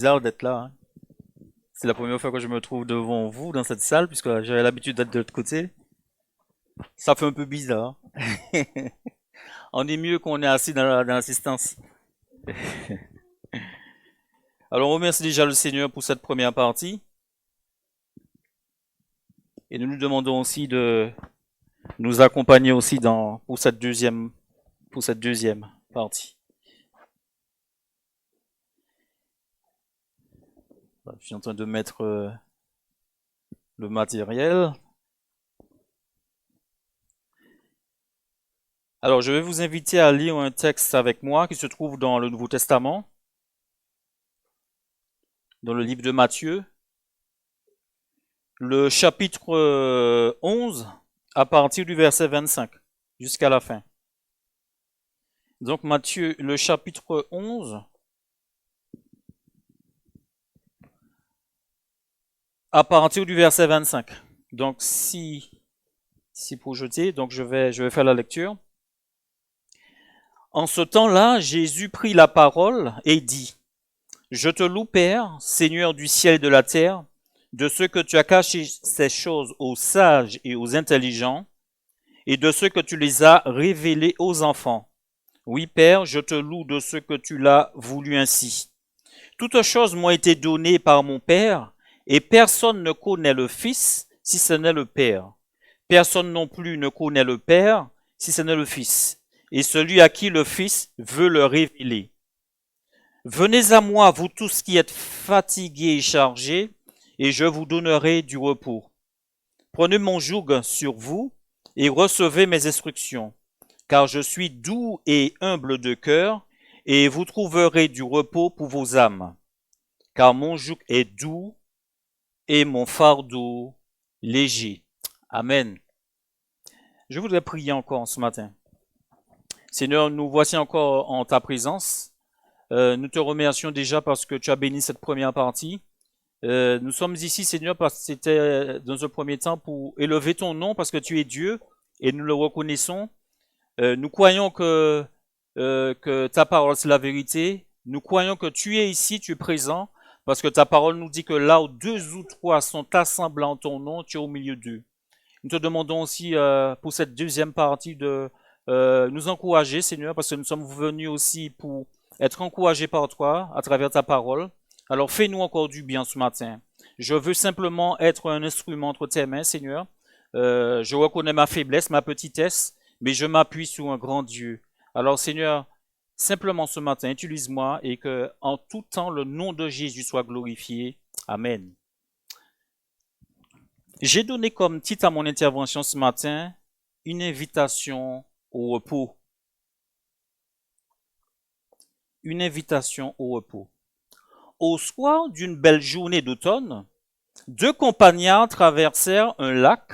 Bizarre d'être là, hein. C'est la première fois que je me trouve devant vous dans cette salle, puisque j'avais l'habitude d'être de l'autre côté. Ça fait un peu bizarre. On est mieux qu'on est assis dans l'assistance. Alors, on remercie déjà le Seigneur pour cette première partie. Et nous nous demandons aussi de nous accompagner aussi pour cette deuxième partie. Je suis en train de mettre le matériel. Alors, je vais vous inviter à lire un texte avec moi qui se trouve dans le Nouveau Testament, dans le livre de Matthieu, le chapitre 11, à partir du verset 25, jusqu'à la fin. Donc, Matthieu, le chapitre 11, à partir du verset 25. Donc, si projeté, donc je vais faire la lecture. En ce temps-là, Jésus prit la parole et dit: Je te loue, Père, Seigneur du ciel et de la terre, de ce que tu as caché ces choses aux sages et aux intelligents, et de ce que tu les as révélées aux enfants. Oui, Père, je te loue de ce que tu l'as voulu ainsi. Toutes choses m'ont été données par mon Père, et personne ne connaît le Fils si ce n'est le Père. Personne non plus ne connaît le Père si ce n'est le Fils, et celui à qui le Fils veut le révéler. Venez à moi, vous tous qui êtes fatigués et chargés, et je vous donnerai du repos. Prenez mon joug sur vous et recevez mes instructions, car je suis doux et humble de cœur, et vous trouverez du repos pour vos âmes. Car mon joug est doux et mon fardeau léger. Amen. Je voudrais prier encore ce matin. Seigneur, nous voici encore en ta présence. Nous te remercions déjà parce que tu as béni cette première partie. Nous sommes ici, Seigneur, parce que c'était dans un premier temps pour élever ton nom, parce que tu es Dieu et nous le reconnaissons. Nous croyons que ta parole, c'est la vérité. Nous croyons que tu es ici, tu es présent, parce que ta parole nous dit que là où deux ou trois sont assemblés en ton nom, tu es au milieu d'eux. Nous te demandons aussi pour cette deuxième partie de nous encourager, Seigneur, parce que nous sommes venus aussi pour être encouragés par toi à travers ta parole. Alors fais-nous encore du bien ce matin. Je veux simplement être un instrument entre tes mains, Seigneur. Je reconnais ma faiblesse, ma petitesse, mais je m'appuie sur un grand Dieu. Alors Seigneur, simplement ce matin, utilise-moi et que en tout temps le nom de Jésus soit glorifié. Amen. J'ai donné comme titre à mon intervention ce matin une invitation au repos. Une invitation au repos. Au soir d'une belle journée d'automne, deux compagnons traversèrent un lac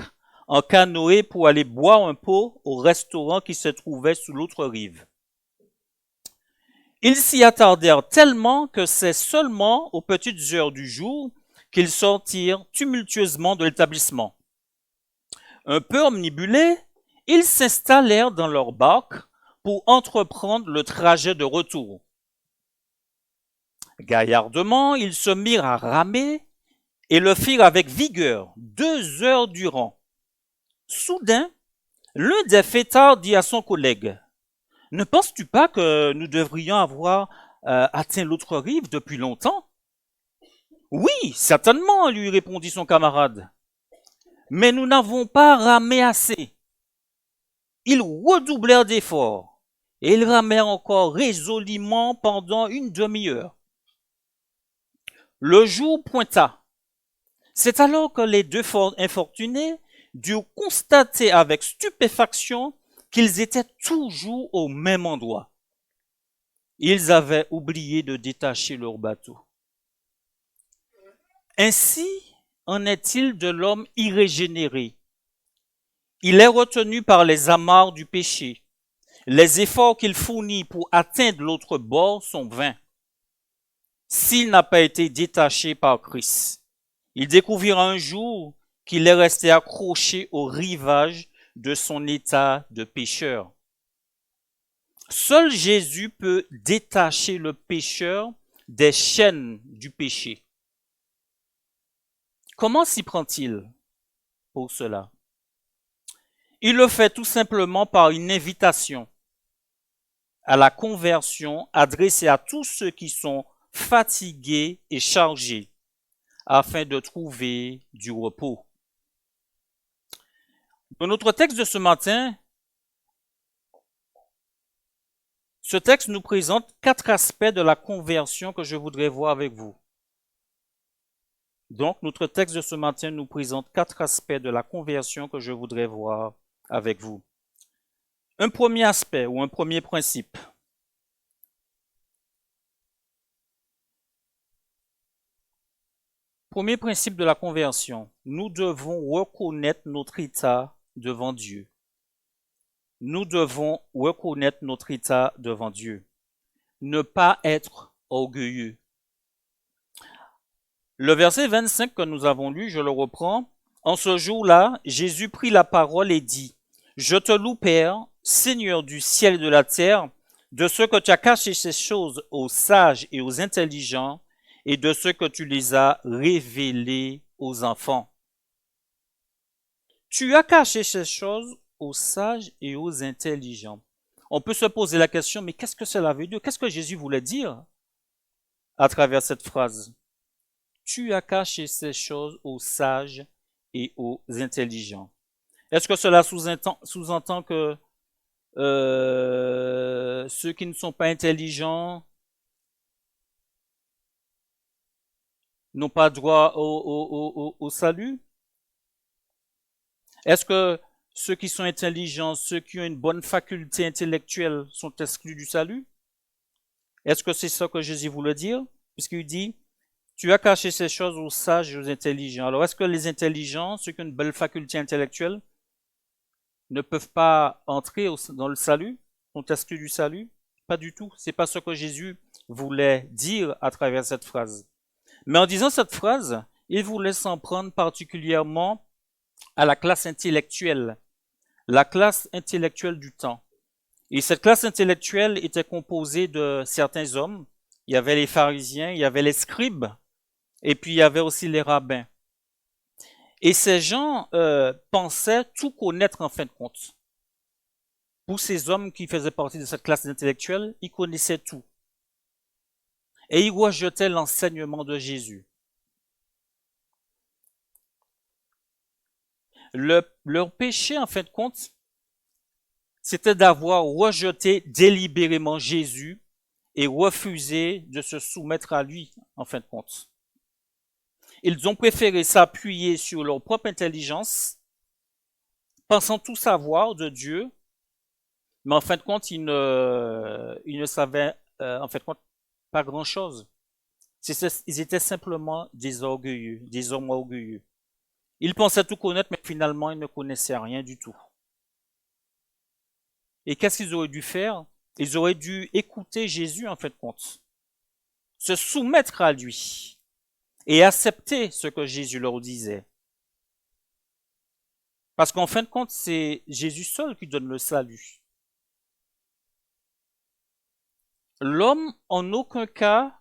en canoë pour aller boire un pot au restaurant qui se trouvait sur l'autre rive. Ils s'y attardèrent tellement que c'est seulement aux petites heures du jour qu'ils sortirent tumultueusement de l'établissement. Un peu omnibulés, ils s'installèrent dans leur barque pour entreprendre le trajet de retour. Gaillardement, ils se mirent à ramer et le firent avec vigueur 2 heures durant. Soudain, l'un des fêtards dit à son collègue: Ne penses-tu pas que nous devrions avoir atteint l'autre rive depuis longtemps? Oui, certainement, lui répondit son camarade. Mais nous n'avons pas ramé assez. Ils redoublèrent d'efforts et ils ramèrent encore résolument pendant une demi-heure. Le jour pointa. C'est alors que les deux infortunés durent constater avec stupéfaction qu'ils étaient toujours au même endroit. Ils avaient oublié de détacher leur bateau. Ainsi en est-il de l'homme irrégénéré. Il est retenu par les amarres du péché. Les efforts qu'il fournit pour atteindre l'autre bord sont vains. S'il n'a pas été détaché par Christ, il découvrira un jour qu'il est resté accroché au rivage de son état de pécheur. Seul Jésus peut détacher le pécheur des chaînes du péché. Comment s'y prend-il pour cela? Il le fait tout simplement par une invitation à la conversion adressée à tous ceux qui sont fatigués et chargés afin de trouver du repos. Dans notre texte de ce matin, ce texte nous présente 4 aspects de la conversion que je voudrais voir avec vous. Donc, notre texte de ce matin nous présente 4 aspects de la conversion que je voudrais voir avec vous. Un premier aspect ou un premier principe. Premier principe de la conversion, nous devons reconnaître notre état devant Dieu. Nous devons reconnaître notre état devant Dieu. Ne pas être orgueilleux. Le verset 25 que nous avons lu, je le reprends. En ce jour-là, Jésus prit la parole et dit, « Je te loue, Père, Seigneur du ciel et de la terre, de ce que tu as caché ces choses aux sages et aux intelligents, et de ce que tu les as révélées aux enfants. » Tu as caché ces choses aux sages et aux intelligents. On peut se poser la question, mais qu'est-ce que cela veut dire? Qu'est-ce que Jésus voulait dire à travers cette phrase? Tu as caché ces choses aux sages et aux intelligents. Est-ce que cela sous-entend que ceux qui ne sont pas intelligents n'ont pas droit au salut? Est-ce que ceux qui sont intelligents, ceux qui ont une bonne faculté intellectuelle sont exclus du salut? Est-ce que c'est ça que Jésus voulait dire? Puisqu'il dit, tu as caché ces choses aux sages et aux intelligents. Alors, est-ce que les intelligents, ceux qui ont une belle faculté intellectuelle, ne peuvent pas entrer dans le salut, sont exclus du salut? Pas du tout. C'est pas ce que Jésus voulait dire à travers cette phrase. Mais en disant cette phrase, il voulait s'en prendre particulièrement à la classe intellectuelle du temps. Et cette classe intellectuelle était composée de certains hommes. Il y avait les pharisiens, il y avait les scribes, et puis il y avait aussi les rabbins. Et ces gens pensaient tout connaître en fin de compte. Pour ces hommes qui faisaient partie de cette classe intellectuelle, ils connaissaient tout. Et ils rejetaient l'enseignement de Jésus. Leur péché, en fin de compte, c'était d'avoir rejeté délibérément Jésus et refusé de se soumettre à lui, en fin de compte. Ils ont préféré s'appuyer sur leur propre intelligence, pensant tout savoir de Dieu, mais en fin de compte, ils ne savaient en fin de compte pas grand-chose. Ils étaient simplement des orgueilleux, des hommes orgueilleux. Ils pensaient tout connaître, mais finalement, ils ne connaissaient rien du tout. Et qu'est-ce qu'ils auraient dû faire? Ils auraient dû écouter Jésus, en fin de compte. Se soumettre à lui. Et accepter ce que Jésus leur disait. Parce qu'en fin de compte, c'est Jésus seul qui donne le salut. L'homme, en aucun cas,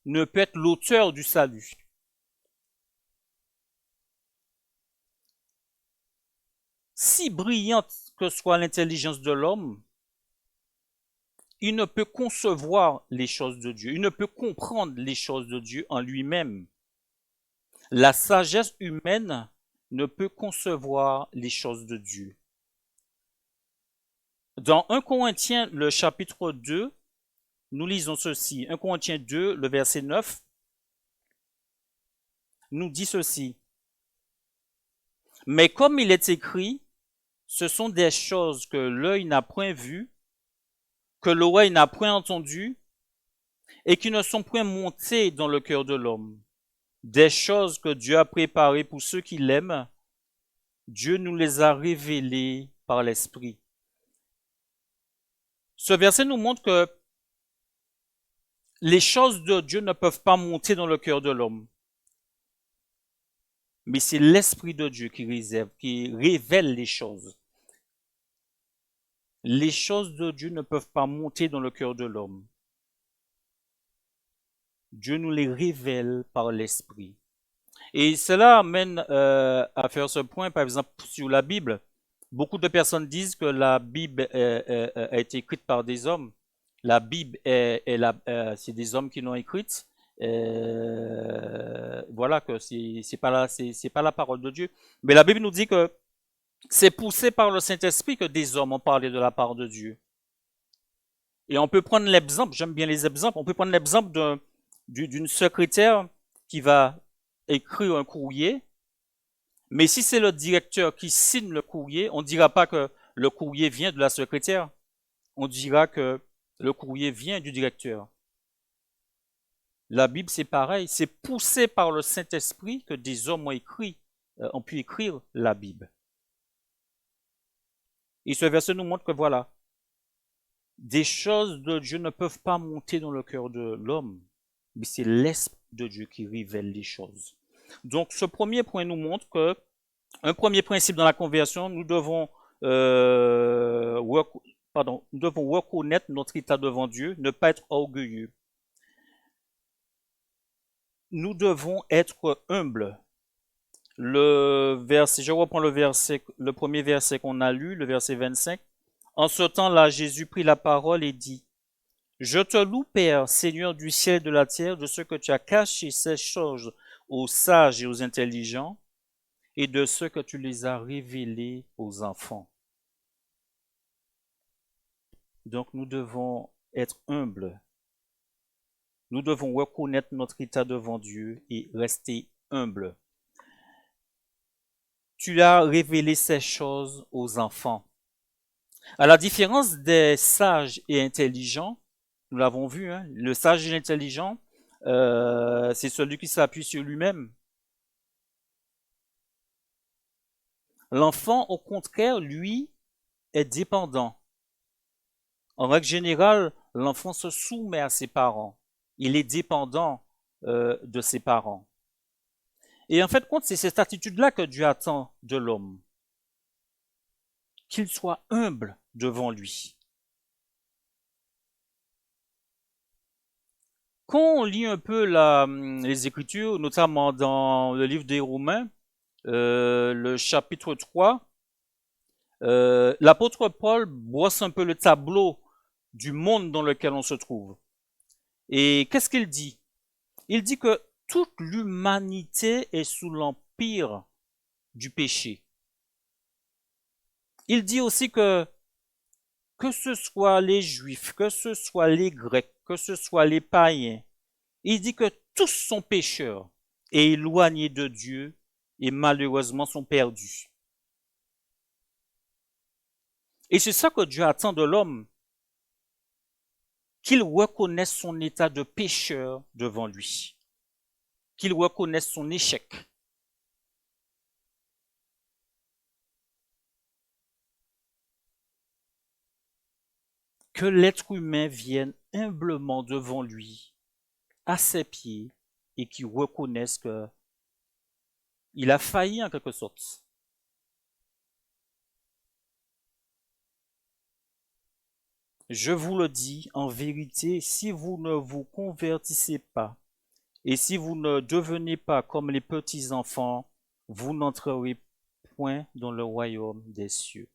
ne peut être l'auteur du salut. Si brillante que soit l'intelligence de l'homme, il ne peut concevoir les choses de Dieu. Il ne peut comprendre les choses de Dieu en lui-même. La sagesse humaine ne peut concevoir les choses de Dieu. Dans 1 Corinthiens, le chapitre 2, nous lisons ceci. 1 Corinthiens 2, le verset 9, nous dit ceci. Mais comme il est écrit, ce sont des choses que l'œil n'a point vues, que l'oreille n'a point entendues, et qui ne sont point montées dans le cœur de l'homme. Des choses que Dieu a préparées pour ceux qui l'aiment, Dieu nous les a révélées par l'Esprit. Ce verset nous montre que les choses de Dieu ne peuvent pas monter dans le cœur de l'homme. Mais c'est l'Esprit de Dieu qui révèle les choses. Les choses de Dieu ne peuvent pas monter dans le cœur de l'homme. Dieu nous les révèle par l'Esprit. Et cela amène à faire ce point, par exemple, sur la Bible. Beaucoup de personnes disent que la Bible a été écrite par des hommes. La Bible c'est des hommes qui l'ont écrite. Voilà que c'est pas la parole de Dieu. Mais la Bible nous dit que c'est poussé par le Saint-Esprit que des hommes ont parlé de la part de Dieu. Et on peut prendre l'exemple, j'aime bien les exemples, on peut prendre l'exemple d'une secrétaire qui va écrire un courrier, mais si c'est le directeur qui signe le courrier, on ne dira pas que le courrier vient de la secrétaire, on dira que le courrier vient du directeur. La Bible, c'est pareil, c'est poussé par le Saint-Esprit que des hommes ont pu écrire la Bible. Et ce verset nous montre que voilà, des choses de Dieu ne peuvent pas monter dans le cœur de l'homme, mais c'est l'Esprit de Dieu qui révèle les choses. Donc, ce premier point nous montre que, un premier principe dans la conversion, nous devons reconnaître notre état devant Dieu, ne pas être orgueilleux. Nous devons être humbles. Je reprends le premier verset qu'on a lu, le verset 25. En ce temps-là, Jésus prit la parole et dit, je te loue, Père, Seigneur du ciel et de la terre, de ce que tu as caché ces choses aux sages et aux intelligents, et de ce que tu les as révélées aux enfants. Donc nous devons être humbles. Nous devons reconnaître notre état devant Dieu et rester humbles. Tu as révélé ces choses aux enfants. À la différence des sages et intelligents, nous l'avons vu, hein, le sage et l'intelligent, c'est celui qui s'appuie sur lui-même. L'enfant, au contraire, lui, est dépendant. En règle générale, l'enfant se soumet à ses parents. Il est dépendant de ses parents. Et en fait, c'est cette attitude-là que Dieu attend de l'homme. Qu'il soit humble devant lui. Quand on lit un peu les Écritures, notamment dans le livre des Romains, le chapitre 3, l'apôtre Paul brosse un peu le tableau du monde dans lequel on se trouve. Et qu'est-ce qu'il dit? Il dit que toute l'humanité est sous l'empire du péché. Il dit aussi que ce soit les Juifs, que ce soit les Grecs, que ce soit les païens, il dit que tous sont pécheurs et éloignés de Dieu et malheureusement sont perdus. Et c'est ça que Dieu attend de l'homme, qu'il reconnaisse son état de pécheur devant lui, qu'il reconnaisse son échec. Que l'être humain vienne humblement devant lui, à ses pieds, et qu'il reconnaisse que il a failli en quelque sorte. Je vous le dis en vérité, si vous ne vous convertissez pas et si vous ne devenez pas comme les petits enfants, vous n'entrerez point dans le royaume des cieux.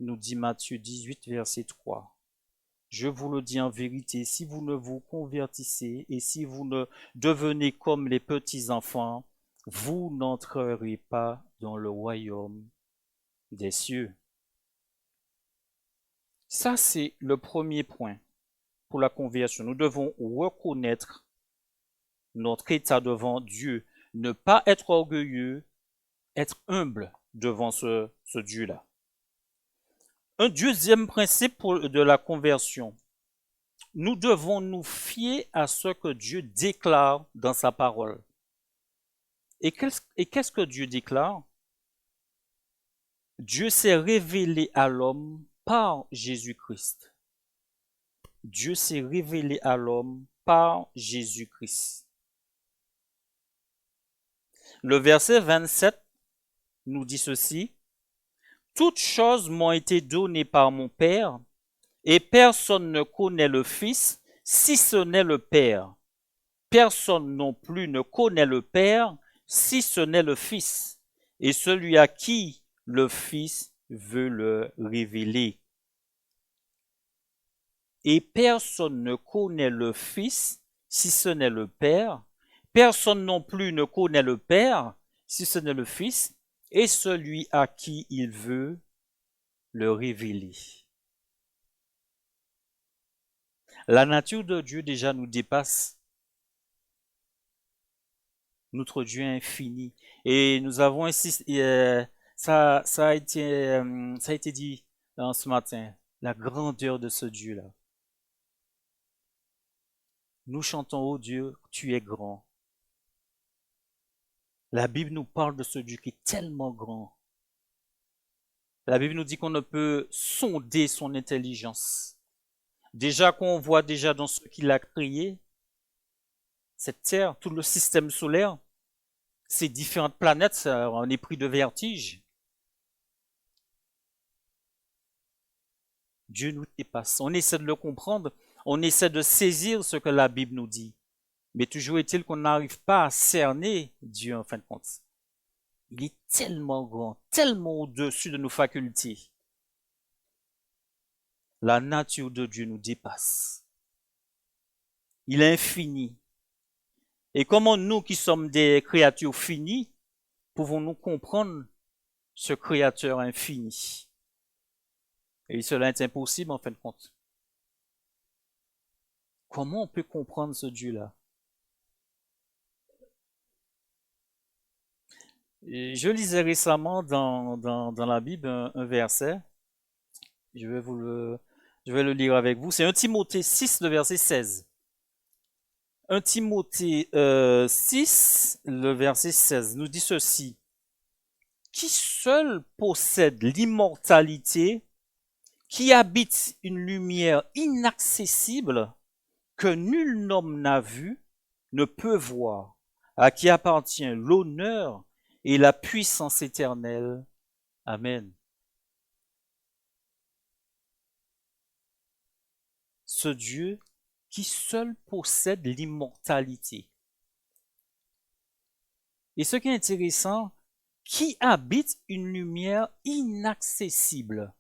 Nous dit Matthieu 18, verset 3. Je vous le dis en vérité, si vous ne vous convertissez et si vous ne devenez comme les petits enfants, vous n'entrerez pas dans le royaume des cieux. Ça, c'est le premier point pour la conversion. Nous devons reconnaître notre état devant Dieu, ne pas être orgueilleux, être humble devant ce Dieu-là. Un deuxième principe de la conversion. Nous devons nous fier à ce que Dieu déclare dans sa parole. Et qu'est-ce que Dieu déclare? Dieu s'est révélé à l'homme par Jésus-Christ. Dieu s'est révélé à l'homme par Jésus-Christ. Le verset 27 nous dit ceci. Toutes choses m'ont été données par mon Père, et personne ne connaît le Fils si ce n'est le Père, Personne non plus ne connaît le Père si ce n'est le Fils, et celui à qui le Fils veut le révéler. Et personne ne connaît le Fils si ce n'est le Père. Personne non plus ne connaît le Père si ce n'est le Fils, et celui à qui il veut le révéler. La nature de Dieu déjà nous dépasse. Notre Dieu est infini. Et nous avons insisté, ça a été dit ce matin, la grandeur de ce Dieu-là. Nous chantons, ô Dieu, tu es grand. La Bible nous parle de ce Dieu qui est tellement grand. La Bible nous dit qu'on ne peut sonder son intelligence. Déjà qu'on voit déjà dans ce qu'il a créé, cette terre, tout le système solaire, ces différentes planètes, on est pris de vertige. Dieu nous dépasse. On essaie de le comprendre, on essaie de saisir ce que la Bible nous dit. Mais toujours est-il qu'on n'arrive pas à cerner Dieu en fin de compte. Il est tellement grand, tellement au-dessus de nos facultés. La nature de Dieu nous dépasse. Il est infini. Et comment nous qui sommes des créatures finies, pouvons-nous comprendre ce Créateur infini? Et cela est impossible en fin de compte. Comment on peut comprendre ce Dieu-là? Et je lisais récemment dans la Bible un verset. Je vais le lire avec vous. C'est 1 Timothée 6, le verset 16. 1 Timothée 6, le verset 16 nous dit ceci. Qui seul possède l'immortalité, qui habite une lumière inaccessible que nul homme n'a vue, ne peut voir, à qui appartient l'honneur et la puissance éternelle. Amen. Ce Dieu qui seul possède l'immortalité. Et ce qui est intéressant, qui habite une lumière inaccessible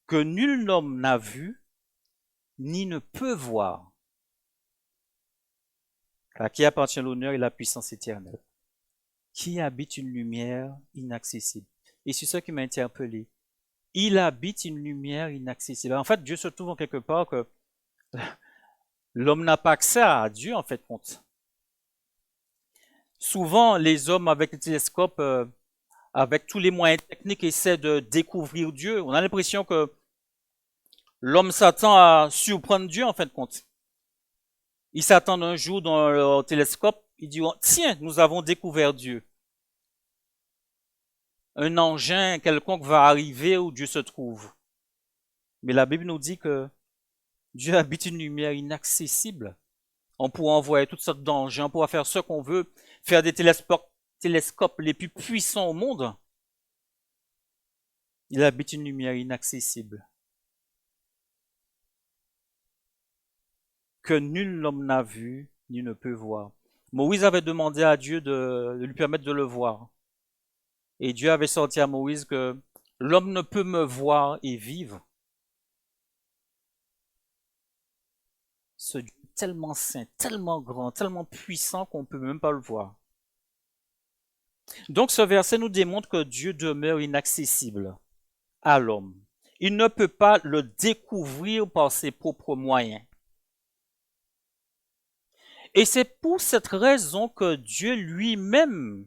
que nul homme n'a vue ni ne peut voir, à qui appartient l'honneur et la puissance éternelle. Qui habite une lumière inaccessible. Et c'est ça qui m'a interpellé. Il habite une lumière inaccessible. En fait, Dieu se trouve en quelque part que l'homme n'a pas accès à Dieu, en fait, compte. Souvent, les hommes avec les télescopes, avec tous les moyens techniques, essaient de découvrir Dieu. On a l'impression que l'homme s'attend à surprendre Dieu, en fin de compte. Il s'attend un jour dans le télescope, il dit, tiens, nous avons découvert Dieu. Un engin quelconque va arriver où Dieu se trouve. Mais la Bible nous dit que Dieu habite une lumière inaccessible. On pourra envoyer toutes sortes d'engins, on pourra faire ce qu'on veut, faire des télescopes les plus puissants au monde. Il habite une lumière inaccessible que nul homme n'a vu ni ne peut voir. Moïse avait demandé à Dieu de lui permettre de le voir. Et Dieu avait sorti à Moïse que l'homme ne peut me voir et vivre. Ce Dieu tellement saint, tellement grand, tellement puissant qu'on ne peut même pas le voir. Donc ce verset nous démontre que Dieu demeure inaccessible à l'homme. Il ne peut pas le découvrir par ses propres moyens. Et c'est pour cette raison que Dieu lui-même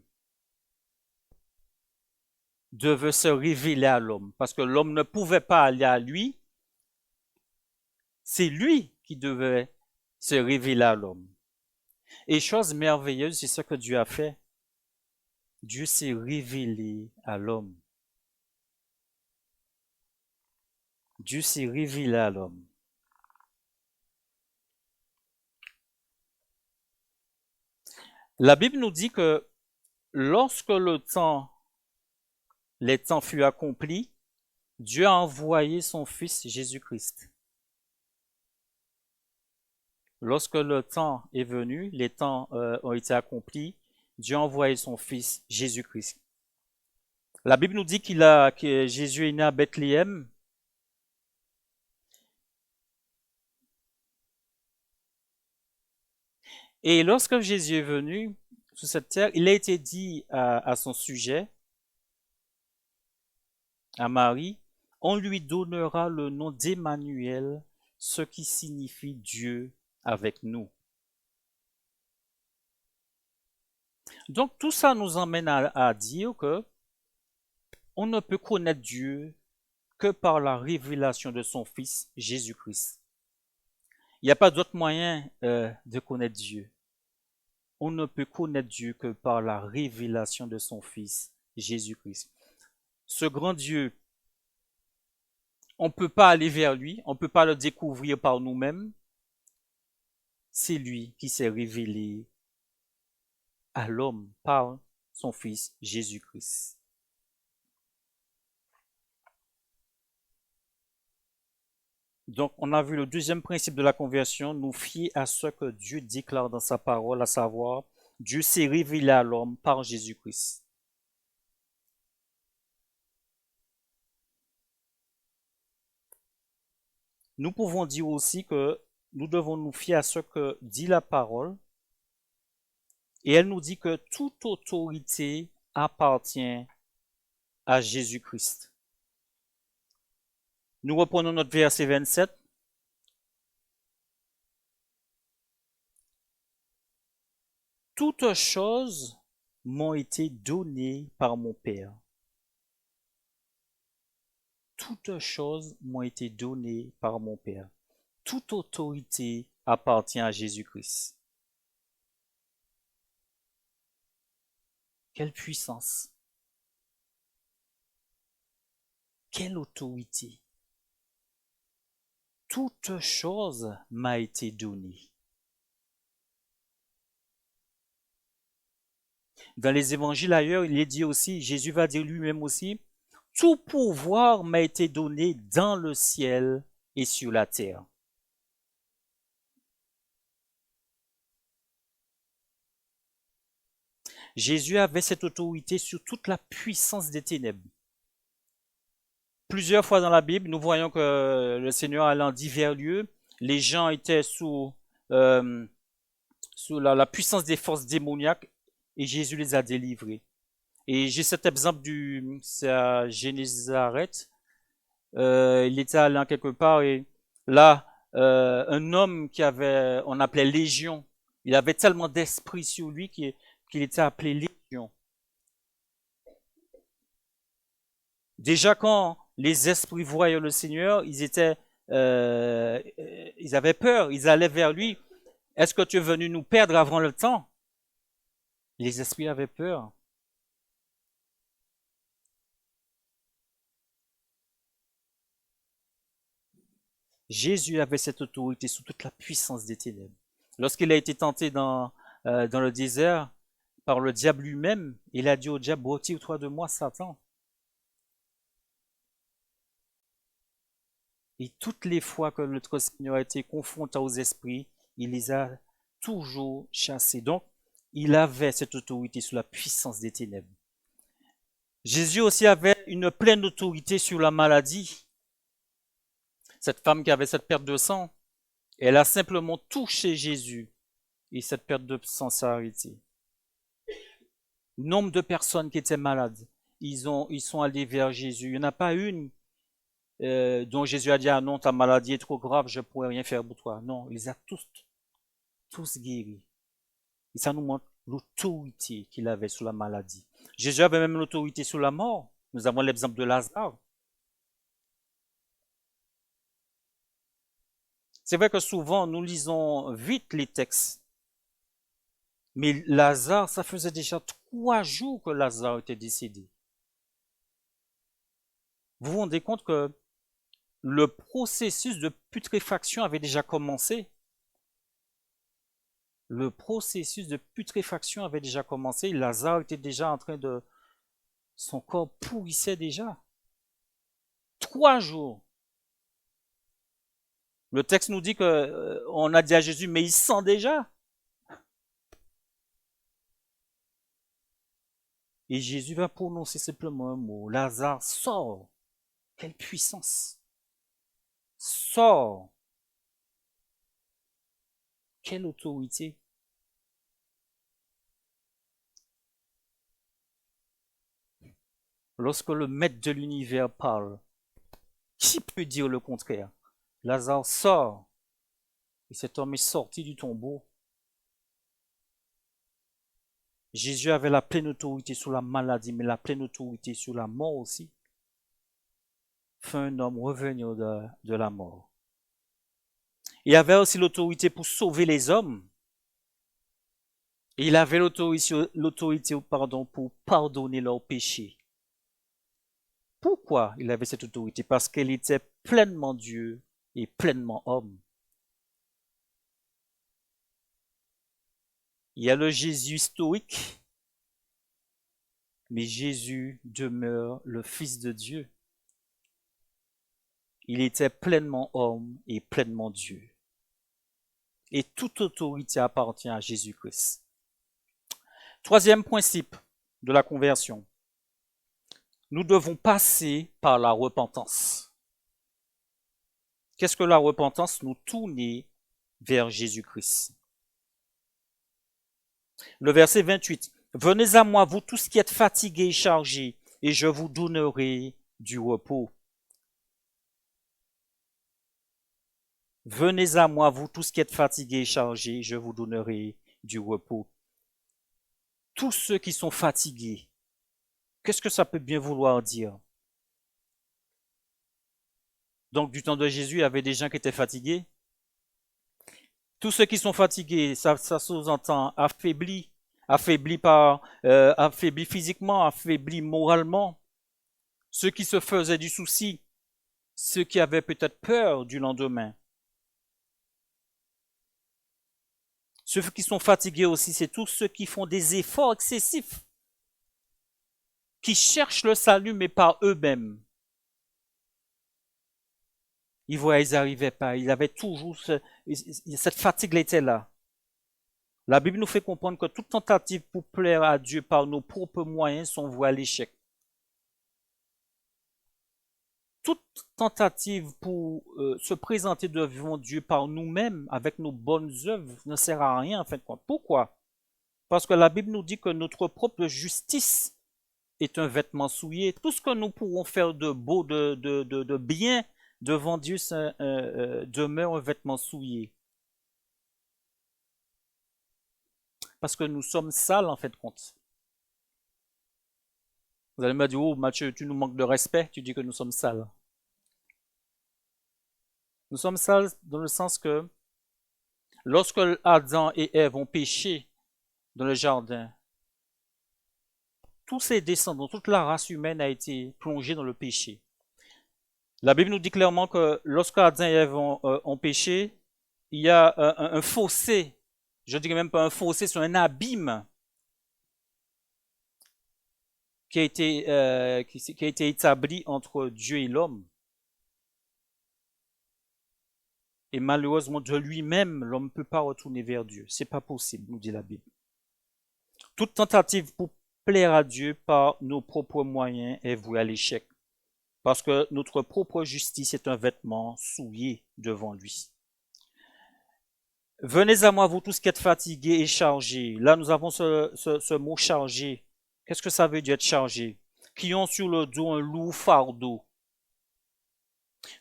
devait se révéler à l'homme, parce que l'homme ne pouvait pas aller à lui. C'est lui qui devait se révéler à l'homme. Et chose merveilleuse, c'est ce que Dieu a fait. Dieu s'est révélé à l'homme. Dieu s'est révélé à l'homme. La Bible nous dit que lorsque les temps furent accomplis, Dieu a envoyé son Fils Jésus-Christ. lorsque le temps est venu, les temps ont été accomplis, Dieu a envoyé son Fils Jésus-Christ. La Bible nous dit que Jésus est né à Bethléem. Et lorsque Jésus est venu sur cette terre, il a été dit à son sujet, à Marie, on lui donnera le nom d'Emmanuel, ce qui signifie Dieu avec nous. Donc tout ça nous emmène à dire que on ne peut connaître Dieu que par la révélation de son Fils Jésus-Christ. Il n'y a pas d'autre moyen de connaître Dieu. On ne peut connaître Dieu que par la révélation de son Fils Jésus-Christ. Ce grand Dieu, on ne peut pas aller vers lui, on ne peut pas le découvrir par nous-mêmes. C'est lui qui s'est révélé à l'homme par son Fils Jésus-Christ. Donc, on a vu le deuxième principe de la conversion, nous fier à ce que Dieu déclare dans sa parole, à savoir, Dieu s'est révélé à l'homme par Jésus-Christ. Nous pouvons dire aussi que nous devons nous fier à ce que dit la parole, et elle nous dit que toute autorité appartient à Jésus-Christ. Nous reprenons notre verset 27. Toutes choses m'ont été données par mon Père. Toutes choses m'ont été données par mon Père. Toute autorité appartient à Jésus-Christ. Quelle puissance! Quelle autorité! Toute chose m'a été donnée. Dans les évangiles ailleurs, il est dit aussi, Jésus va dire lui-même aussi, tout pouvoir m'a été donné dans le ciel et sur la terre. Jésus avait cette autorité sur toute la puissance des ténèbres. Plusieurs fois dans la Bible, nous voyons que le Seigneur allait en divers lieux. Les gens étaient sous la puissance des forces démoniaques et Jésus les a délivrés. Et j'ai cet exemple c'est à Génézareth. Il était allé en quelque part et là, un homme on appelait Légion, il avait tellement d'esprit sur lui qu'il était appelé Légion. Déjà quand les esprits voyaient le Seigneur, ils avaient peur, ils allaient vers lui. Est-ce que tu es venu nous perdre avant le temps? Les esprits avaient peur. Jésus avait cette autorité sous toute la puissance des ténèbres. Lorsqu'il a été tenté dans le désert par le diable lui-même, il a dit au diable, retire-toi de moi, Satan. Et toutes les fois que notre Seigneur a été confronté aux esprits, il les a toujours chassés. Donc, il avait cette autorité sous la puissance des ténèbres. Jésus aussi avait une pleine autorité sur la maladie. Cette femme qui avait cette perte de sang, elle a simplement touché Jésus et cette perte de sang s'est arrêtée. Nombre de personnes qui étaient malades, ils sont allés vers Jésus. Il n'y en a pas une dont Jésus a dit, ah non, ta maladie est trop grave, je ne pourrais rien faire pour toi. Non, il les a tous guéris. Et ça nous montre l'autorité qu'il avait sur la maladie. Jésus avait même l'autorité sur la mort. Nous avons l'exemple de Lazare. C'est vrai que souvent, nous lisons vite les textes. Mais Lazare, ça faisait déjà 3 jours que Lazare était décédé. Vous vous rendez compte que le processus de putréfaction avait déjà commencé. Le processus de putréfaction avait déjà commencé. Lazare était déjà en train de... Son corps pourrissait déjà. 3 jours. Le texte nous dit que on a dit à Jésus, mais il sent déjà. Et Jésus va prononcer simplement un mot. Lazare, sors. Quelle puissance. Sors. Quelle autorité. Lorsque le maître de l'univers parle, qui peut dire le contraire? Lazare sort. Et cet homme est sorti du tombeau. Jésus avait la pleine autorité sur la maladie, mais la pleine autorité sur la mort aussi. Fait un homme revenir de la mort. Il avait aussi l'autorité pour sauver les hommes. Et il avait l'autorité pour pardonner leurs péchés. Pourquoi il avait cette autorité? Parce qu'il était pleinement Dieu et pleinement homme. Il y a le Jésus historique, mais Jésus demeure le Fils de Dieu. Il était pleinement homme et pleinement Dieu. Et toute autorité appartient à Jésus-Christ. Troisième principe de la conversion. Nous devons passer par la repentance. Qu'est-ce que la repentance? Nous tourner vers Jésus-Christ. Le verset 28. Venez à moi, vous tous qui êtes fatigués et chargés, et je vous donnerai du repos. Venez à moi, vous tous qui êtes fatigués et chargés, je vous donnerai du repos. Tous ceux qui sont fatigués, qu'est-ce que ça peut bien vouloir dire? Donc, du temps de Jésus, il y avait des gens qui étaient fatigués. Tous ceux qui sont fatigués, ça sous-entend affaiblis, affaiblis physiquement, affaiblis moralement. Ceux qui se faisaient du souci, ceux qui avaient peut-être peur du lendemain. Ceux qui sont fatigués aussi, c'est tous ceux qui font des efforts excessifs, qui cherchent le salut, mais par eux-mêmes. Ils voyaient, ils n'arrivaient pas. Ils avaient toujours cette fatigue était là. La Bible nous fait comprendre que toute tentative pour plaire à Dieu par nos propres moyens sont vouées à l'échec. Toute tentative pour se présenter devant Dieu par nous-mêmes, avec nos bonnes œuvres, ne sert à rien en fin de compte. Pourquoi? Parce que la Bible nous dit que notre propre justice est un vêtement souillé. Tout ce que nous pourrons faire de beau, de bien devant Dieu demeure un vêtement souillé. Parce que nous sommes sales en fin de compte. Vous allez me dire, oh Mathieu, tu nous manques de respect, tu dis que nous sommes sales. Nous sommes sales dans le sens que lorsque Adam et Ève ont péché dans le jardin, tous ses descendants, toute la race humaine a été plongée dans le péché. La Bible nous dit clairement que lorsque Adam et Ève ont péché, il y a un fossé, je dirais même pas un fossé, c'est un abîme qui a été établi entre Dieu et l'homme. Et malheureusement, de lui-même, l'homme ne peut pas retourner vers Dieu. C'est pas possible, nous dit la Bible. Toute tentative pour plaire à Dieu par nos propres moyens est vouée à l'échec. Parce que notre propre justice est un vêtement souillé devant lui. Venez à moi, vous tous qui êtes fatigués et chargés. Là, nous avons ce mot chargé. Qu'est-ce que ça veut dire être chargé? Qui ont sur le dos un lourd fardeau.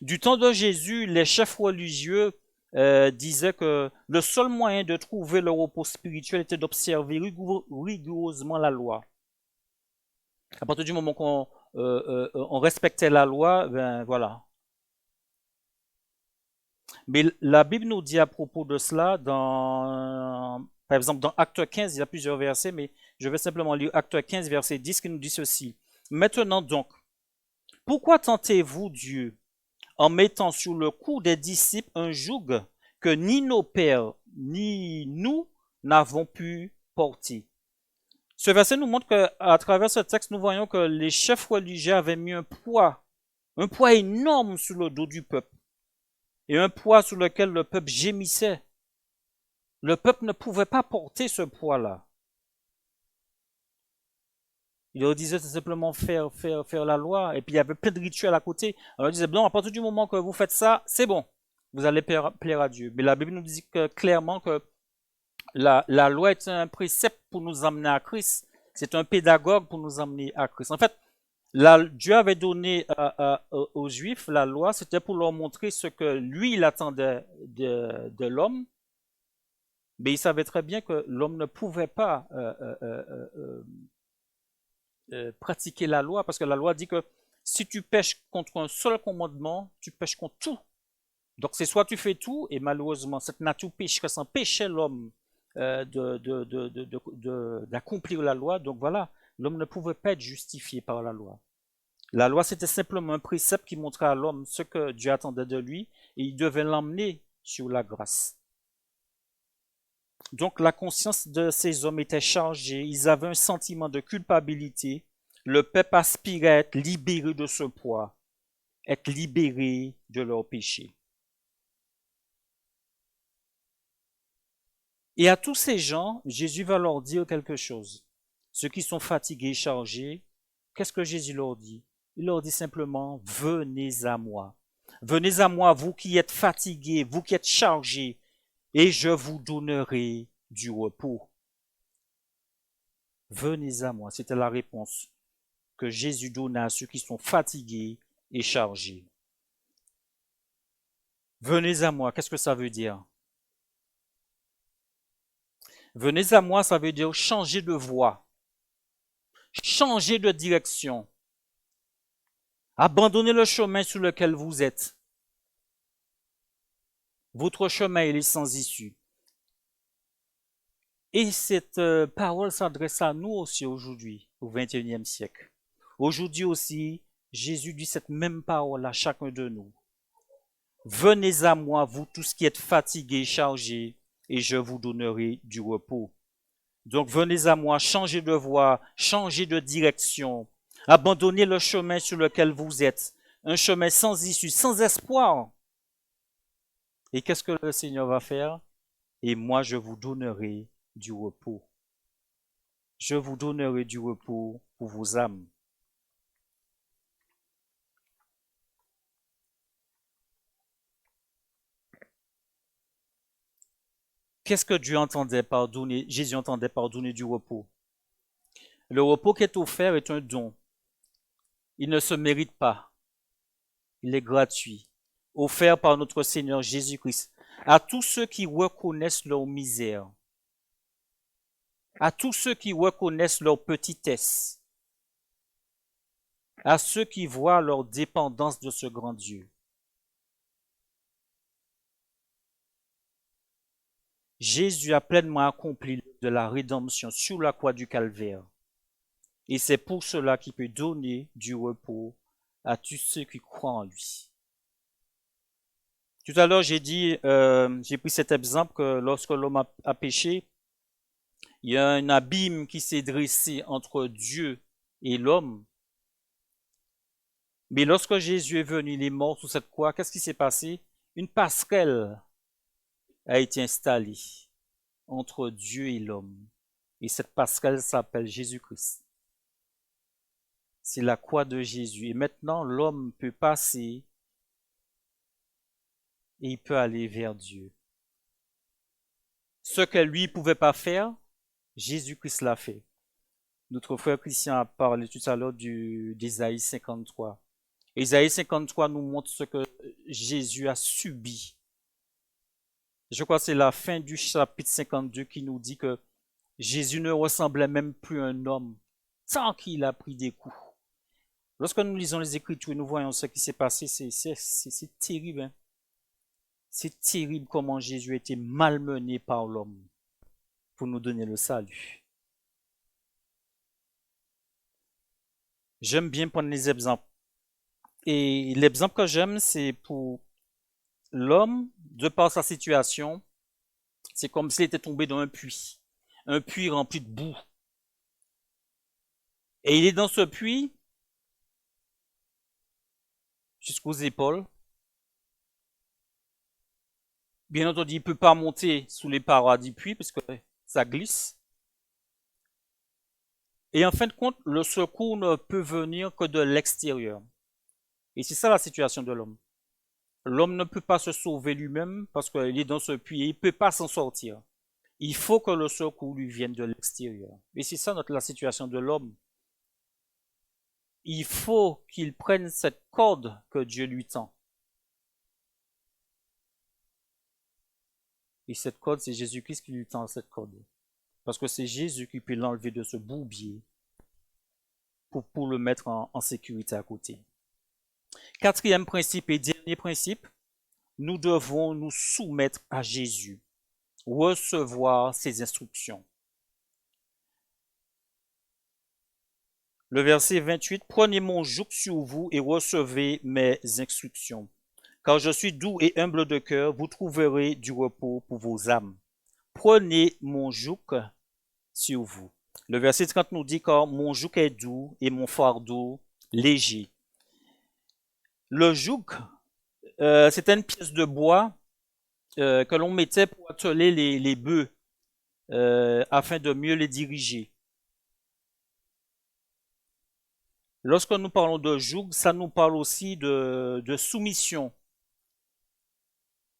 Du temps de Jésus, les chefs religieux disaient que le seul moyen de trouver le repos spirituel était d'observer rigoureusement la loi. À partir du moment qu'on respectait la loi, ben voilà. Mais la Bible nous dit à propos de cela, par exemple dans Acte 15, il y a plusieurs versets, mais je vais simplement lire Acte 15, verset 10, qui nous dit ceci. Maintenant donc, pourquoi tentez-vous Dieu en mettant sur le cou des disciples un joug que ni nos pères ni nous n'avons pu porter? Ce verset nous montre qu'à travers ce texte, nous voyons que les chefs religieux avaient mis un poids énorme sur le dos du peuple. et un poids sur lequel le peuple gémissait. Le peuple ne pouvait pas porter ce poids-là. Il leur disait simplement faire la loi, et puis il y avait plein de rituels à côté. On leur disait, non, à partir du moment que vous faites ça, c'est bon, vous allez plaire à Dieu. Mais la Bible nous dit clairement que la loi est un précepte pour nous amener à Christ. C'est un pédagogue pour nous amener à Christ. En fait, Dieu avait donné aux Juifs la loi, c'était pour leur montrer ce que lui, il attendait de l'homme. Mais il savait très bien que l'homme ne pouvait pas pratiquer la loi, parce que la loi dit que si tu pêches contre un seul commandement, tu pêches contre tout. Donc c'est soit tu fais tout, et malheureusement, cette nature pécheresse empêchait l'homme d'accomplir la loi. Donc voilà, l'homme ne pouvait pas être justifié par la loi. La loi, c'était simplement un précepte qui montrait à l'homme ce que Dieu attendait de lui, et il devait l'emmener sur la grâce. Donc la conscience de ces hommes était chargée, ils avaient un sentiment de culpabilité, le peuple aspirait à être libéré de ce poids, être libéré de leurs péchés. Et à tous ces gens, Jésus va leur dire quelque chose. Ceux qui sont fatigués et chargés, qu'est-ce que Jésus leur dit? Il leur dit simplement, venez à moi. Venez à moi, vous qui êtes fatigués, vous qui êtes chargés, et je vous donnerai du repos. Venez à moi. C'était la réponse que Jésus donne à ceux qui sont fatigués et chargés. Venez à moi, qu'est-ce que ça veut dire? Venez à moi, ça veut dire changer de voie, changer de direction, abandonner le chemin sur lequel vous êtes. Votre chemin, il est sans issue. Et cette parole s'adresse à nous aussi aujourd'hui, au XXIe siècle. Aujourd'hui aussi, Jésus dit cette même parole à chacun de nous. Venez à moi, vous tous qui êtes fatigués, chargés, et je vous donnerai du repos. Donc venez à moi, changez de voie, changez de direction, abandonnez le chemin sur lequel vous êtes, un chemin sans issue, sans espoir. Et qu'est-ce que le Seigneur va faire? Et moi, je vous donnerai du repos. Je vous donnerai du repos pour vos âmes. Qu'est-ce que Dieu entendait par donner, Jésus entendait par donner du repos? Le repos qui est offert est un don. Il ne se mérite pas. Il est gratuit. Offert par notre Seigneur Jésus-Christ à tous ceux qui reconnaissent leur misère, à tous ceux qui reconnaissent leur petitesse, à ceux qui voient leur dépendance de ce grand Dieu. Jésus a pleinement accompli de la rédemption sur la croix du Calvaire. Et c'est pour cela qu'il peut donner du repos à tous ceux qui croient en lui. Tout à l'heure, j'ai pris cet exemple que lorsque l'homme a péché, il y a un abîme qui s'est dressé entre Dieu et l'homme. Mais lorsque Jésus est venu, il est mort sous cette croix, qu'est-ce qui s'est passé? Une passerelle a été installée entre Dieu et l'homme. Et cette passerelle s'appelle Jésus-Christ. C'est la croix de Jésus. Et maintenant, l'homme peut passer et il peut aller vers Dieu. Ce que lui ne pouvait pas faire, Jésus-Christ l'a fait. Notre frère Christian a parlé tout à l'heure d'Ésaïe 53. Ésaïe 53 nous montre ce que Jésus a subi. Je crois que c'est la fin du chapitre 52 qui nous dit que Jésus ne ressemblait même plus à un homme tant qu'il a pris des coups. Lorsque nous lisons les Écritures et nous voyons ce qui s'est passé, c'est terrible. Hein? C'est terrible comment Jésus a été malmené par l'homme pour nous donner le salut. J'aime bien prendre les exemples. Et l'exemple que j'aime, c'est pour l'homme, de par sa situation, c'est comme s'il était tombé dans un puits rempli de boue. Et il est dans ce puits jusqu'aux épaules. Bien entendu, il ne peut pas monter sous les parois du puits parce que ça glisse. Et en fin de compte, le secours ne peut venir que de l'extérieur. Et c'est ça la situation de l'homme. L'homme ne peut pas se sauver lui-même parce qu'il est dans ce puits et il ne peut pas s'en sortir. Il faut que le secours lui vienne de l'extérieur. Et c'est ça la situation de l'homme. Il faut qu'il prenne cette corde que Dieu lui tend. Et cette corde, c'est Jésus-Christ qui lui tend cette corde. Parce que c'est Jésus qui peut l'enlever de ce bourbier pour le mettre en sécurité à côté. Quatrième principe et dernier principe, nous devons nous soumettre à Jésus, recevoir ses instructions. Le verset 28, prenez mon joug sur vous et recevez mes instructions. Car je suis doux et humble de cœur, vous trouverez du repos pour vos âmes. Prenez mon joug sur vous. Le verset 30 nous dit, car mon joug est doux et mon fardeau léger. Le joug, c'était une pièce de bois que l'on mettait pour atteler les bœufs afin de mieux les diriger. Lorsque nous parlons de joug, ça nous parle aussi de soumission.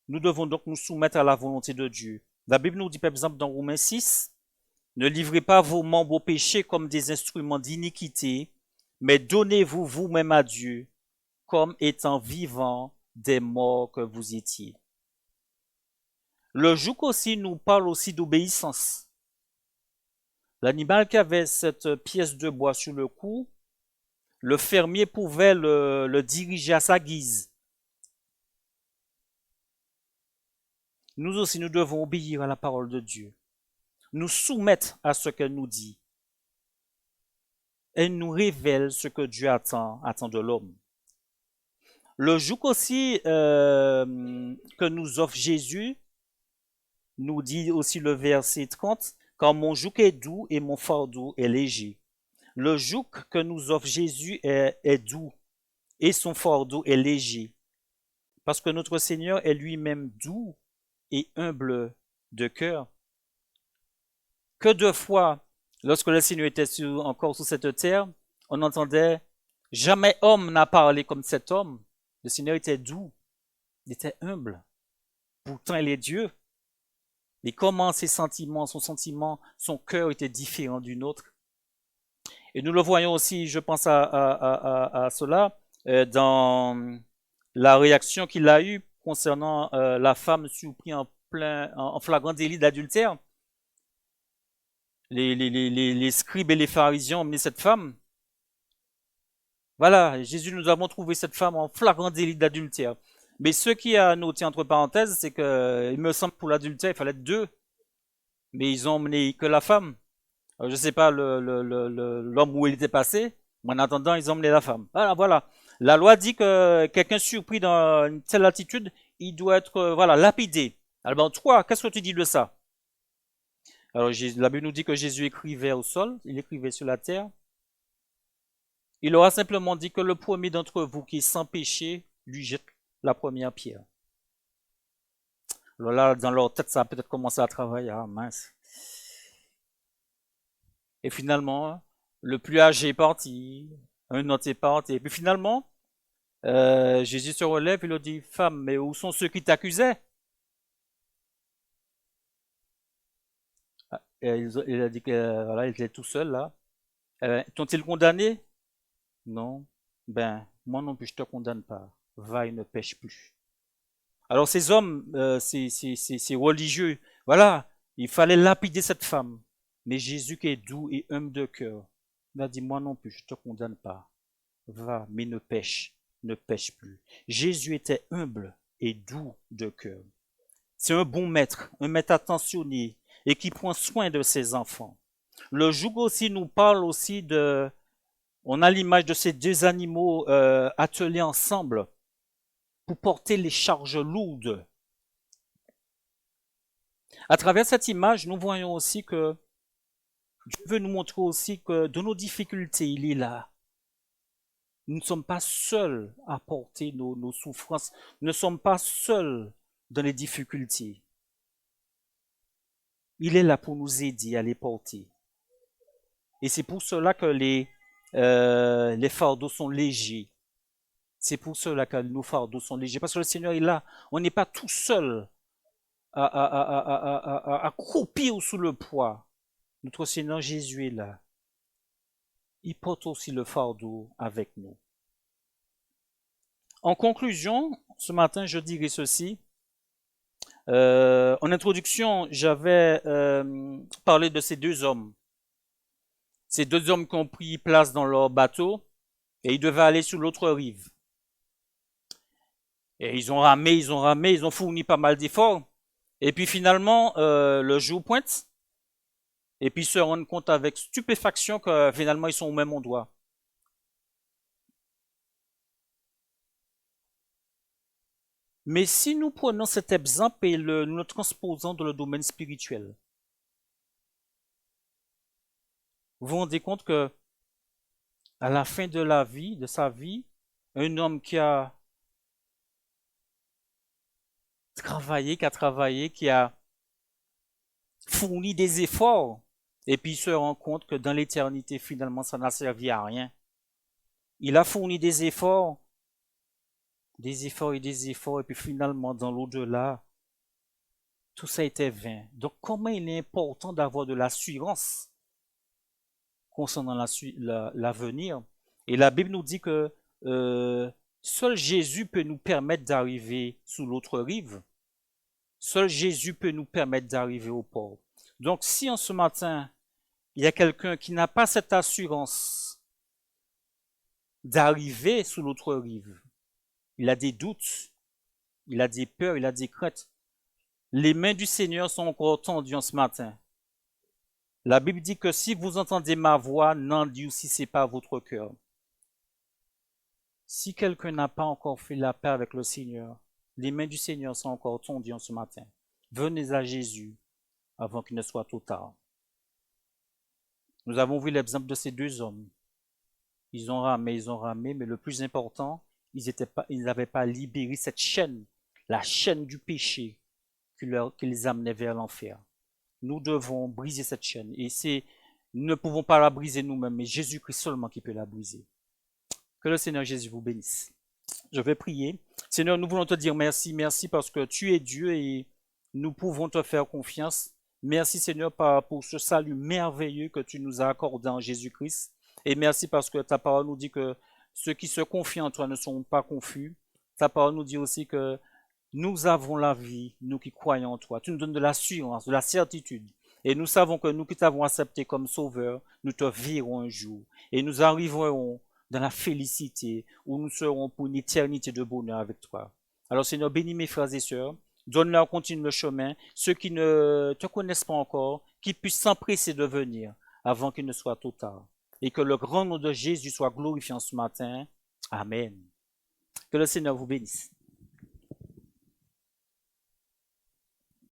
Nous devons donc nous soumettre à la volonté de Dieu. La Bible nous dit par exemple dans Romains 6, ne livrez pas vos membres au péché comme des instruments d'iniquité, mais donnez-vous vous-même à Dieu comme étant vivants des morts que vous étiez. Le joug aussi nous parle aussi d'obéissance. L'animal qui avait cette pièce de bois sur le cou, le fermier pouvait le diriger à sa guise. Nous aussi, nous devons obéir à la parole de Dieu, nous soumettre à ce qu'elle nous dit. Elle nous révèle ce que Dieu attend de l'homme. Le joug aussi que nous offre Jésus, nous dit aussi le verset 30, car mon joug est doux et mon fardeau est léger. Le joug que nous offre Jésus est doux et son fardeau est léger. Parce que notre Seigneur est lui-même doux et humble de cœur. Que de fois, lorsque le Seigneur était encore sur cette terre, on entendait « Jamais homme n'a parlé comme cet homme ». Le Seigneur était doux, il était humble. Pourtant, il est Dieu. Et comment ses sentiments, son cœur était différent du nôtre. Et nous le voyons aussi, je pense à cela, dans la réaction qu'il a eue concernant la femme surprise en flagrant délit d'adultère. Les scribes et les pharisiens ont emmené cette femme. Voilà, Jésus, nous avons trouvé cette femme en flagrant délit d'adultère. Mais ce qui a noté entre parenthèses, c'est que, il me semble que pour l'adultère, il fallait être deux. Mais ils ont emmené que la femme. Alors, je ne sais pas l'homme où il était passé, mais en attendant, ils ont emmené la femme. Voilà. La loi dit que quelqu'un surpris dans une telle attitude, il doit être lapidé. Alors, toi, qu'est-ce que tu dis de ça? Alors, la Bible nous dit que Jésus écrivait au sol, il écrivait sur la terre. Il aura simplement dit que le premier d'entre vous qui est sans péché lui jette la première pierre. Alors là, dans leur tête, ça a peut-être commencé à travailler. Ah mince. Et finalement, le plus âgé est parti, un autre est parti. Et puis finalement, Jésus se relève et lui dit, femme, mais où sont ceux qui t'accusaient? Il a dit que voilà, il était tout seul là. T'ont-ils condamné? Non. Ben, moi non plus, je te condamne pas. Va et ne pêche plus. Alors ces hommes, ces religieux, voilà, il fallait lapider cette femme. Mais Jésus qui est doux et humble de cœur, il a dit, moi non plus, je te condamne pas. Va, mais ne pêche plus. Jésus était humble et doux de cœur. C'est un bon maître, un maître attentionné et qui prend soin de ses enfants. Le joug aussi nous parle aussi on a l'image de ces deux animaux attelés ensemble pour porter les charges lourdes. À travers cette image, nous voyons aussi que Dieu veut nous montrer aussi que de nos difficultés, il est là. Nous ne sommes pas seuls à porter nos souffrances. Nous ne sommes pas seuls dans les difficultés. Il est là pour nous aider à les porter. Et c'est pour cela que les fardeaux sont légers. C'est pour cela que nos fardeaux sont légers. Parce que le Seigneur est là. On n'est pas tout seul à croupir sous le poids. Notre Seigneur Jésus est là. Il porte aussi le fardeau avec nous. En conclusion, ce matin, je dirais ceci. En introduction, j'avais parlé de ces deux hommes. Ces deux hommes qui ont pris place dans leur bateau et ils devaient aller sur l'autre rive. Et ils ont ramé, ils ont fourni pas mal d'efforts. Et puis finalement, le jour pointe. Et puis ils se rendent compte avec stupéfaction que finalement ils sont au même endroit. Mais si nous prenons cet exemple et nous le transposons dans le domaine spirituel, vous vous rendez compte que à la fin de la vie, de sa vie, un homme qui a travaillé, qui a fourni des efforts, et puis il se rend compte que dans l'éternité, finalement, ça n'a servi à rien. Il a fourni des efforts et des efforts, et puis finalement, dans l'au-delà, tout ça était vain. Donc, comment il est important d'avoir de l'assurance concernant l'avenir. Et la Bible nous dit que seul Jésus peut nous permettre d'arriver sous l'autre rive. Seul Jésus peut nous permettre d'arriver au port. Donc, si en ce matin, il y a quelqu'un qui n'a pas cette assurance d'arriver sous l'autre rive, il a des doutes, il a des peurs, il a des craintes. Les mains du Seigneur sont encore tendues en ce matin. La Bible dit que si vous entendez ma voix, n'endurcissez pas votre cœur. Si quelqu'un n'a pas encore fait la paix avec le Seigneur, les mains du Seigneur sont encore tendues en ce matin. Venez à Jésus avant qu'il ne soit trop tard. Nous avons vu l'exemple de ces deux hommes. Ils ont ramé, mais le plus important, ils n'avaient pas libéré cette chaîne, la chaîne du péché qui les amenait vers l'enfer. Nous devons briser cette chaîne. Et nous ne pouvons pas la briser nous-mêmes, mais Jésus-Christ seulement qui peut la briser. Que le Seigneur Jésus vous bénisse. Je vais prier. Seigneur, nous voulons te dire merci. Merci parce que tu es Dieu et nous pouvons te faire confiance. Merci Seigneur pour ce salut merveilleux que tu nous as accordé en Jésus-Christ. Et merci parce que ta parole nous dit que ceux qui se confient en toi ne sont pas confus. Ta parole nous dit aussi que nous avons la vie, nous qui croyons en toi. Tu nous donnes de l'assurance, de la certitude. Et nous savons que nous qui t'avons accepté comme sauveur, nous te verrons un jour. Et nous arriverons dans la félicité où nous serons pour une éternité de bonheur avec toi. Alors Seigneur, bénis mes frères et sœurs. Donne-leur continue le chemin. Ceux qui ne te connaissent pas encore, qui puissent s'empresser de venir avant qu'il ne soit trop tard. Et que le grand nom de Jésus soit glorifié en ce matin. Amen. Que le Seigneur vous bénisse.